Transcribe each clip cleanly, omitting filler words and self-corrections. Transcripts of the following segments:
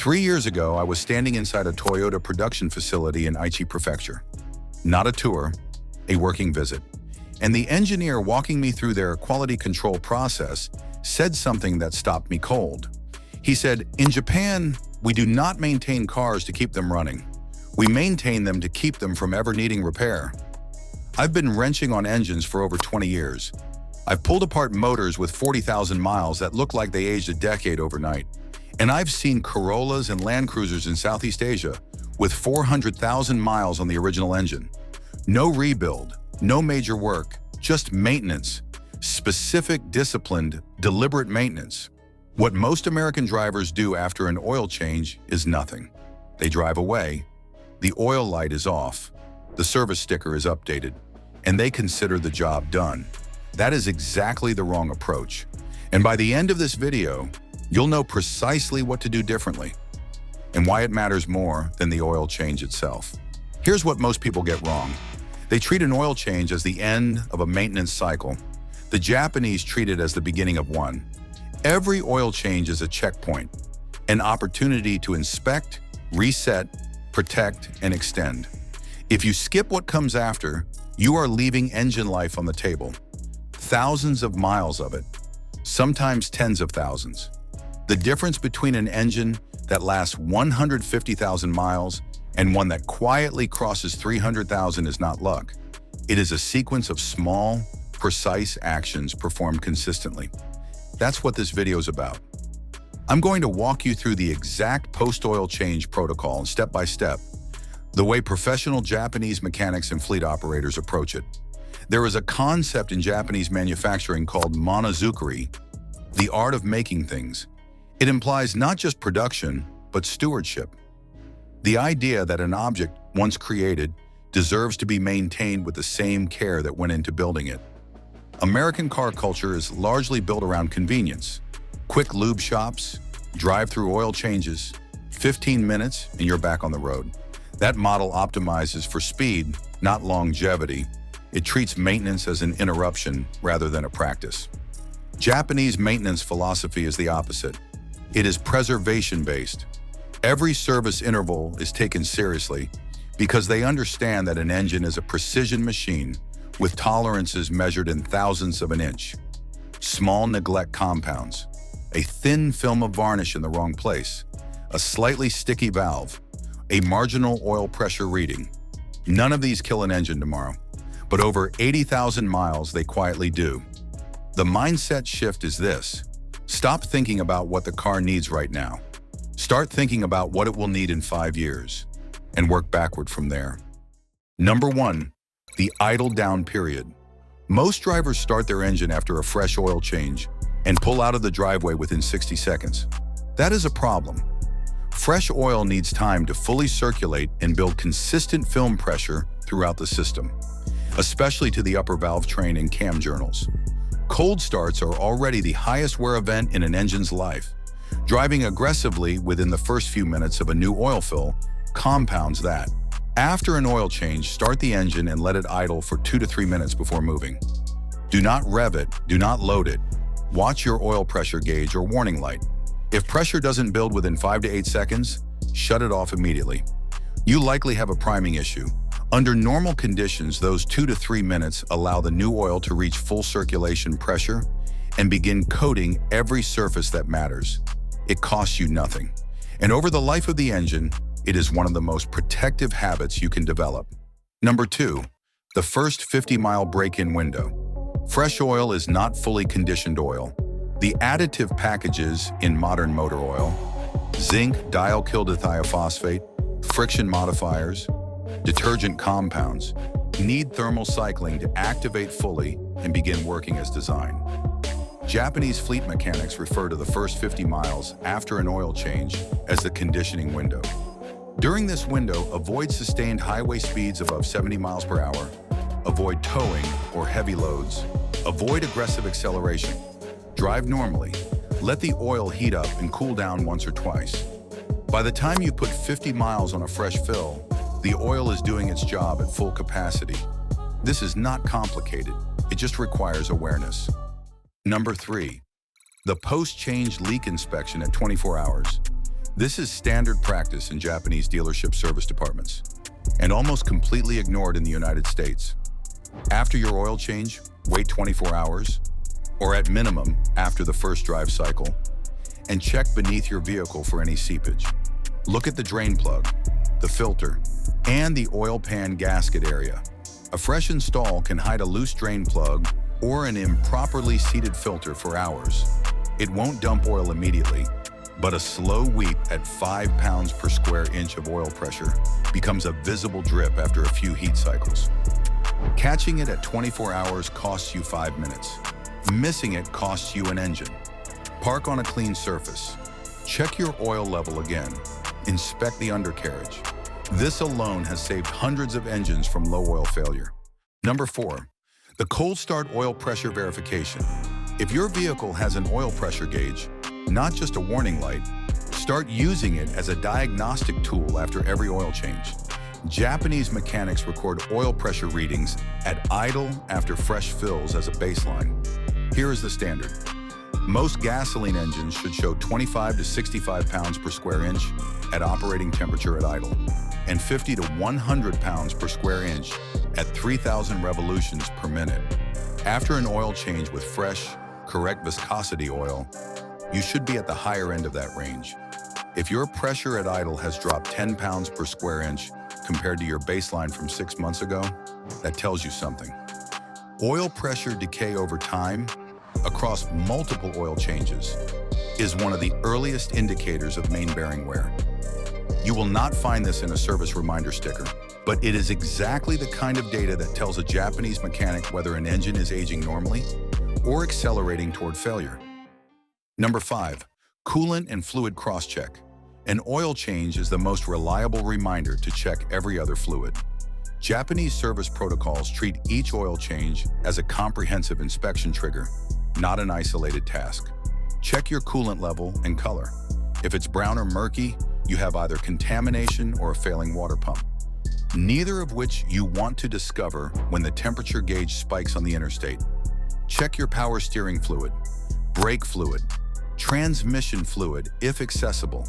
3 years ago, I was standing inside a Toyota production facility in Aichi Prefecture. Not a tour, a working visit. And the engineer walking me through their quality control process said something that stopped me cold. He said, "In Japan, we do not maintain cars to keep them running. We maintain them to keep them from ever needing repair." I've been wrenching on engines for over 20 years. I've pulled apart motors with 40,000 miles that look like they aged a decade overnight. And I've seen Corollas and Land Cruisers in Southeast Asia with 400,000 miles on the original engine. No rebuild, no major work, just maintenance. Specific, disciplined, deliberate maintenance. What most American drivers do after an oil change is nothing. They drive away, the oil light is off, the service sticker is updated, and they consider the job done. That is exactly the wrong approach. And by the end of this video, you'll know precisely what to do differently and why it matters more than the oil change itself. Here's what most people get wrong. They treat an oil change as the end of a maintenance cycle. The Japanese treat it as the beginning of one. Every oil change is a checkpoint, an opportunity to inspect, reset, protect, and extend. If you skip what comes after, you are leaving engine life on the table. Thousands of miles of it, sometimes tens of thousands. The difference between an engine that lasts 150,000 miles and one that quietly crosses 300,000 is not luck. It is a sequence of small, precise actions performed consistently. That's what this video is about. I'm going to walk you through the exact post-oil change protocol step by step, the way professional Japanese mechanics and fleet operators approach it. There is a concept in Japanese manufacturing called monozukuri, the art of making things. It implies not just production, but stewardship. The idea that an object, once created, deserves to be maintained with the same care that went into building it. American car culture is largely built around convenience. Quick lube shops, drive-through oil changes, 15 minutes and you're back on the road. That model optimizes for speed, not longevity. It treats maintenance as an interruption rather than a practice. Japanese maintenance philosophy is the opposite. It is preservation-based. Every service interval is taken seriously because they understand that an engine is a precision machine with tolerances measured in thousandths of an inch. Small neglect compounds, a thin film of varnish in the wrong place, a slightly sticky valve, a marginal oil pressure reading. None of these kill an engine tomorrow, but over 80,000 miles they quietly do. The mindset shift is this. Stop thinking about what the car needs right now. Start thinking about what it will need in 5 years, and work backward from there. Number 1, the idle down period. Most drivers start their engine after a fresh oil change and pull out of the driveway within 60 seconds. That is a problem. Fresh oil needs time to fully circulate and build consistent film pressure throughout the system, especially to the upper valve train and cam journals. Cold starts are already the highest wear event in an engine's life. Driving aggressively within the first few minutes of a new oil fill compounds that. After an oil change, start the engine and let it idle for 2 to 3 minutes before moving. Do not rev it, do not load it. Watch your oil pressure gauge or warning light. If pressure doesn't build within 5 to 8 seconds, shut it off immediately. You likely have a priming issue. Under normal conditions, those 2 to 3 minutes allow the new oil to reach full circulation pressure and begin coating every surface that matters. It costs you nothing. And over the life of the engine, it is one of the most protective habits you can develop. Number 2, the first 50-mile break-in window. Fresh oil is not fully conditioned oil. The additive packages in modern motor oil, zinc dialkylthiophosphate, friction modifiers, detergent compounds, need thermal cycling to activate fully and begin working as designed. Japanese fleet mechanics refer to the first 50 miles after an oil change as the conditioning window. During this window, avoid sustained highway speeds above 70 miles per hour, avoid towing or heavy loads, avoid aggressive acceleration, drive normally, let the oil heat up and cool down once or twice. By the time you put 50 miles on a fresh fill, the oil is doing its job at full capacity. This is not complicated, it just requires awareness. Number 3, the post-change leak inspection at 24 hours. This is standard practice in Japanese dealership service departments and almost completely ignored in the United States. After your oil change, wait 24 hours, or at minimum after the first drive cycle, and check beneath your vehicle for any seepage. Look at the drain plug, the filter, and the oil pan gasket area. A fresh install can hide a loose drain plug or an improperly seated filter for hours. It won't dump oil immediately, but a slow weep at 5 pounds per square inch of oil pressure becomes a visible drip after a few heat cycles. Catching it at 24 hours costs you 5 minutes. Missing it costs you an engine. Park on a clean surface. Check your oil level again. Inspect the undercarriage. This alone has saved hundreds of engines from low oil failure. Number 4, the cold start oil pressure verification. If your vehicle has an oil pressure gauge, not just a warning light, start using it as a diagnostic tool after every oil change. Japanese mechanics record oil pressure readings at idle after fresh fills as a baseline. Here is the standard. Most gasoline engines should show 25 to 65 pounds per square inch at operating temperature at idle, and 50 to 100 pounds per square inch at 3,000 revolutions per minute. After an oil change with fresh, correct viscosity oil, you should be at the higher end of that range. If your pressure at idle has dropped 10 pounds per square inch compared to your baseline from 6 months ago, that tells you something. Oil pressure decay over time, across multiple oil changes, is one of the earliest indicators of main bearing wear. You will not find this in a service reminder sticker, but it is exactly the kind of data that tells a Japanese mechanic whether an engine is aging normally or accelerating toward failure. Number 5, coolant and fluid cross-check. An oil change is the most reliable reminder to check every other fluid. Japanese service protocols treat each oil change as a comprehensive inspection trigger, not an isolated task. Check your coolant level and color. If it's brown or murky, you have either contamination or a failing water pump, neither of which you want to discover when the temperature gauge spikes on the interstate. Check your power steering fluid, brake fluid, transmission fluid if accessible.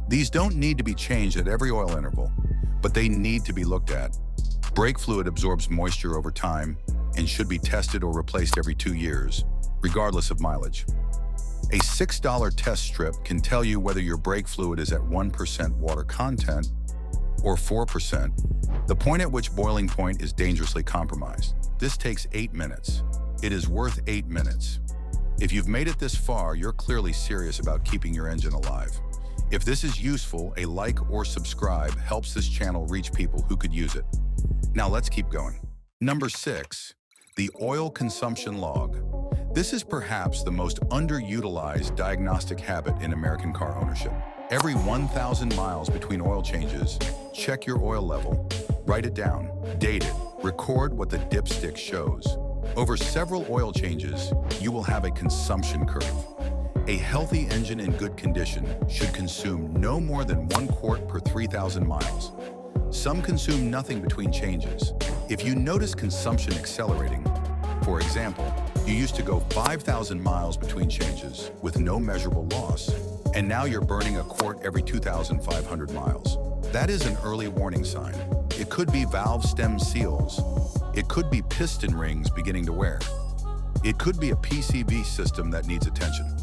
These don't need to be changed at every oil interval, but they need to be looked at. Brake fluid absorbs moisture over time and should be tested or replaced every 2 years, regardless of mileage. A $6 test strip can tell you whether your brake fluid is at 1% water content or 4%, the point at which boiling point is dangerously compromised. This takes 8 minutes. It is worth 8 minutes. If you've made it this far, you're clearly serious about keeping your engine alive. If this is useful, a like or subscribe helps this channel reach people who could use it. Now let's keep going. Number 6, the oil consumption log. This is perhaps the most underutilized diagnostic habit in American car ownership. Every 1,000 miles between oil changes, check your oil level, write it down, date it, record what the dipstick shows. Over several oil changes, you will have a consumption curve. A healthy engine in good condition should consume no more than 1 quart per 3,000 miles. Some consume nothing between changes. If you notice consumption accelerating, for example, you used to go 5,000 miles between changes with no measurable loss, and now you're burning a quart every 2,500 miles. That is an early warning sign. It could be valve stem seals. It could be piston rings beginning to wear. It could be a PCV system that needs attention.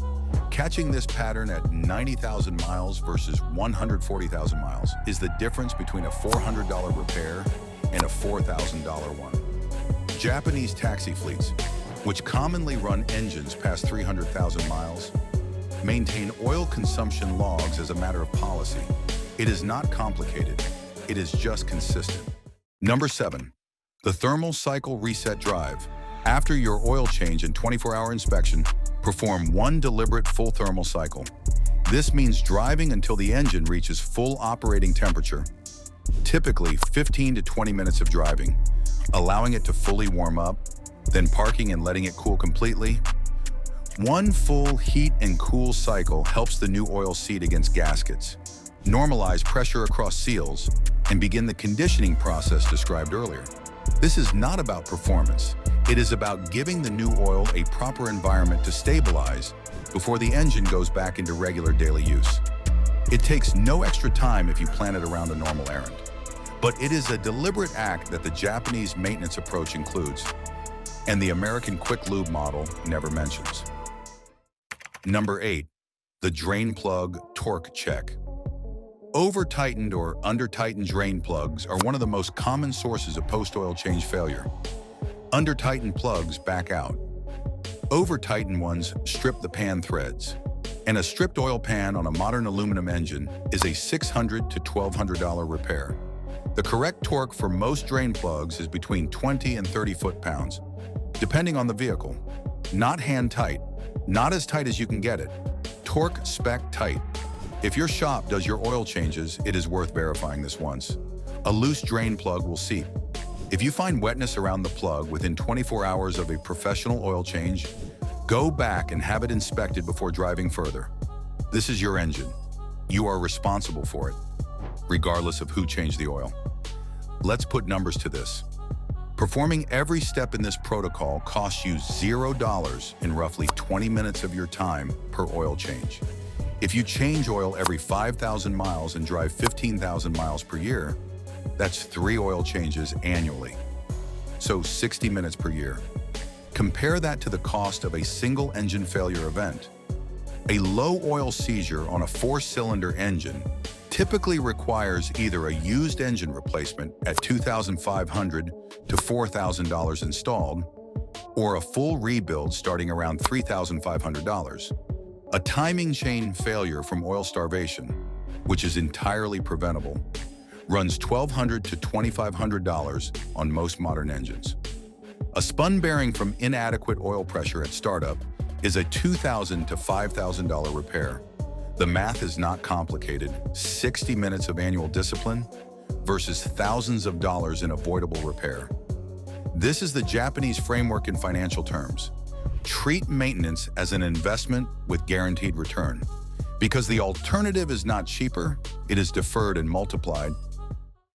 Catching this pattern at 90,000 miles versus 140,000 miles is the difference between a $400 repair and a $4,000 one. Japanese taxi fleets, which commonly run engines past 300,000 miles, maintain oil consumption logs as a matter of policy. It is not complicated. It is just consistent. Number 7, the thermal cycle reset drive. After your oil change and 24-hour inspection, perform 1 deliberate full thermal cycle. This means driving until the engine reaches full operating temperature, typically 15 to 20 minutes of driving, allowing it to fully warm up, then parking and letting it cool completely. 1 full heat and cool cycle helps the new oil seat against gaskets, normalize pressure across seals, and begin the conditioning process described earlier. This is not about performance. It is about giving the new oil a proper environment to stabilize before the engine goes back into regular daily use. It takes no extra time if you plan it around a normal errand. But it is a deliberate act that the Japanese maintenance approach includes, and the American quick lube model never mentions. Number 8. The drain plug torque check. Over-tightened or under-tightened drain plugs are one of the most common sources of post-oil change failure. Under-tightened plugs back out. Over-tightened ones strip the pan threads. And a stripped oil pan on a modern aluminum engine is a $600 to $1,200 repair. The correct torque for most drain plugs is between 20 and 30 foot-pounds, depending on the vehicle. Not hand-tight, not as tight as you can get it. Torque spec tight. If your shop does your oil changes, it is worth verifying this once. A loose drain plug will seep. If you find wetness around the plug within 24 hours of a professional oil change, go back and have it inspected before driving further. This is your engine. You are responsible for it, regardless of who changed the oil. Let's put numbers to this. Performing every step in this protocol costs you $0 in roughly 20 minutes of your time per oil change. If you change oil every 5,000 miles and drive 15,000 miles per year, that's 3 oil changes annually. So 60 minutes per year. Compare that to the cost of a single engine failure event. A low oil seizure on a 4-cylinder engine typically requires either a used engine replacement at $2,500 to $4,000 installed, or a full rebuild starting around $3,500. A timing chain failure from oil starvation, which is entirely preventable, runs $1,200 to $2,500 on most modern engines. A spun bearing from inadequate oil pressure at startup is a $2,000 to $5,000 repair. The math is not complicated. 60 minutes of annual discipline versus thousands of dollars in avoidable repair. This is the Japanese framework in financial terms. Treat maintenance as an investment with guaranteed return. Because the alternative is not cheaper, it is deferred and multiplied